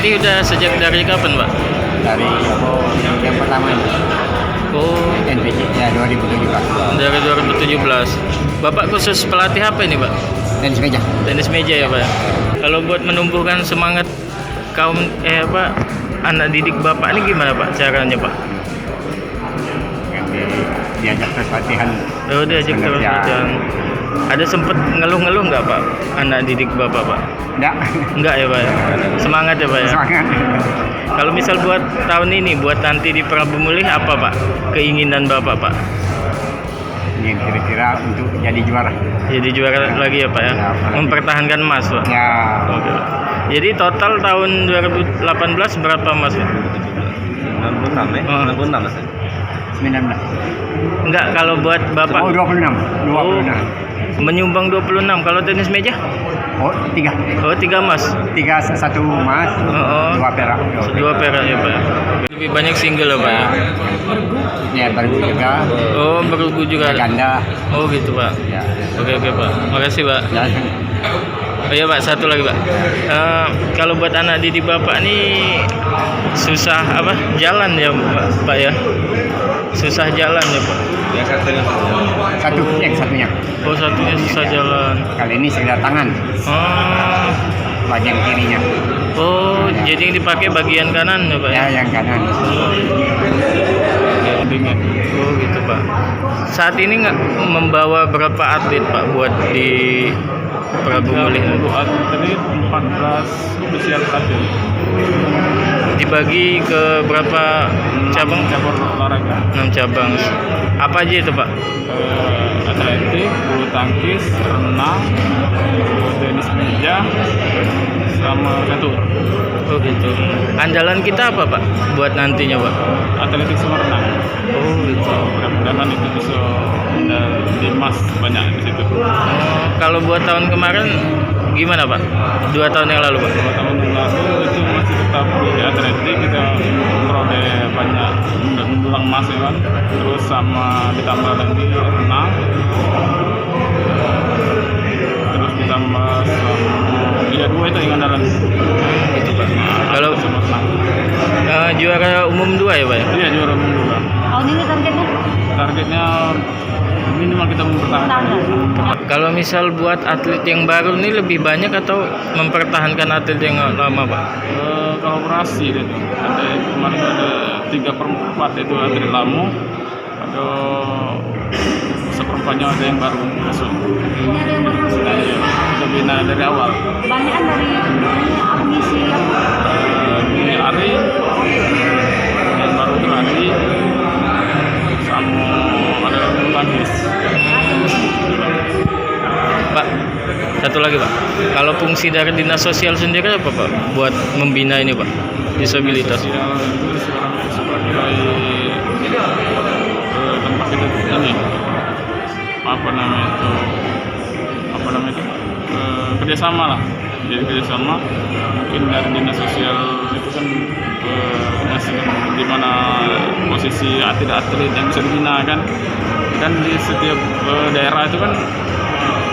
berlatih udah sejak dari kapan, Pak? Dari yang pertama Oh, NPC ya 2017. dari 2017. Bapak khusus pelatih apa ini, Pak? Tenis meja. Tenis meja ya, Pak. Kalau buat menumbuhkan semangat kaum anak didik Bapak ini gimana, Pak? Caranya, Pak? Yang diajak terus latihan. Oh, diajak terus latihan. Ada sempet ngeluh-ngeluh nggak, Pak? Anak didik Bapak, Pak? Enggak ya, Pak? Semangat ya, Pak ya? Semangat. Kalau misal buat tahun ini, buat nanti di Prabu Mulih apa, Pak? Keinginan Bapak, Pak? Ingin kira-kira untuk jadi juara. Jadi juara lagi ya, Pak ya? Ya, Pak. Mempertahankan emas, Pak? Ya. Oke, Pak. Jadi total tahun 2018 berapa emas, Pak? 66 ya? 66 Mas. 19. Enggak, kalau buat Bapak? Oh 26. 26. Menyumbang 26. Kalau tenis meja? Oh 3. Oh, 3 emas. 3 1 emas, Oh. 2 perak. 2 perak ya, Pak. Lebih banyak single ya, Pak ya? Ya baru juga. Oh, bergu juga. Ganda. Oh, gitu, Pak. Ya. Oke, Pak. Makasih, Pak. Ya. Oh iya, Pak, satu lagi, Pak. Kalau buat anak didik Bapak nih susah apa? Jalan ya, Pak ya? Susah jalan ya, Pak. Yang satunya Yang satunya. Oh, satunya susah jalan. Kali ini sekedar tangan, Oh. bagian kirinya. Oh, jadi yang dipakai bagian kanan ya, Pak ya? Ya yang kanan. Oh, gitu, Pak. Saat ini nggak membawa berapa atlet, Pak, buat di Prabu Mulih? atlet 14 official atlet. Dibagi ke berapa cabang? Cabang olahraga. 6 cabang. Apa aja itu, Pak? Atletik, bulu tangkis, renang, tenis meja, sama catur. Oh, gitu. Andalan kita apa, Pak, buat nantinya, Pak? Atletik sama renang. Oh, gitu. Mudah-mudahan itu bisa di emas banyak di situ. Oh, kalau buat tahun kemarin gimana, Pak? 2 tahun yang lalu, Pak? 2 tahun yang lalu itu masih tetap di atletik, kita memperoleh banyak mendulang emas ya kan. Terus sama ditambah lagi renang. Terus ditambah sama ya 2 itu yang andalan. Gitu, Pak. Kalau sama renang. juara umum 2 ya, Pak ya? Iya juara umum juga. Tahun ini targetnya? Targetnya minimal kita mempertahankan. Kalau misal buat atlet yang baru ini lebih banyak atau mempertahankan atlet yang lama, Pak? Kolaborasi itu ada kemarin ada 3/4 itu atlet lama, ada seperempatnya ada yang baru masuk. Ini ada yang baru masuk. Nah, iya, kita bina dari awal. Banyakan dari admisi apa? Ini Ari yang baru itu Ari sama ada bulu tangkis. Pak, satu lagi, Pak. Kalau fungsi dari dinas sosial sendiri apa, Pak? Buat membina ini, Pak, disabilitas. Sosial itu sekarang sebagai tempat kita ini apa namanya itu kerjasama lah. Jadi kerjasama mungkin dari dinas sosial itu kan ngasih di mana posisi atlet-atlet yang bisa dibina kan di setiap daerah itu kan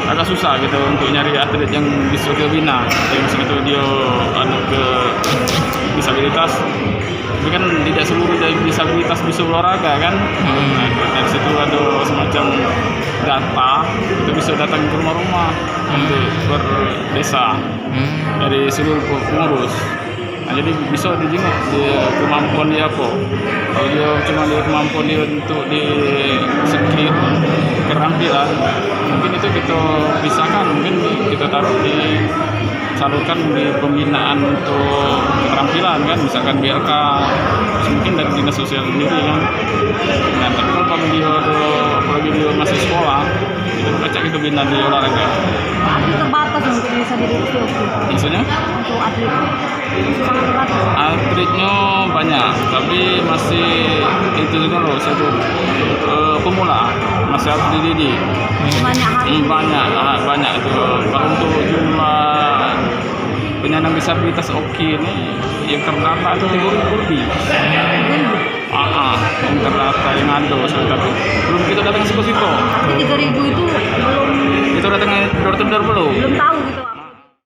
agak susah gitu untuk nyari atlet yang bisa kita bina. Jadi misalnya itu dia ada ke disabilitas, tapi kan tidak seluruh disabilitas bisa olahraga kan. Nah, dari situ ada semacam data itu bisa datang ke rumah-rumah untuk berdesa dari seluruh pengurus. Nah, jadi bisa dijenguk dia kemampuan dia apa. Kalau dia cuma dia kemampuan dia untuk di segi keterampilan, mungkin itu kita pisahkan, mungkin kita taruh di salurkan di pembinaan untuk keterampilan kan, misalkan BLK, terus mungkin dari dinas sosial sendiri kan. Nah, tapi kalau dia masih sekolah, itu acak itu bina di olahraga. Itu terbatas untuk bisa dididik itu. Maksudnya? Untuk atlet sangat terbatas. Atletnya banyak, tapi masih itu juga loh, satu pemula masih harus dididik. Banyak hari. Banyak itu. Kalau untuk jumlah penyandang disabilitas Oki ini yang terdata itu 3.000 lebih. Yang terdata yang ada tapi belum kita datang ke situ. Tapi 3.000 itu belum Itu datangnya door to door belum. tahu gitu.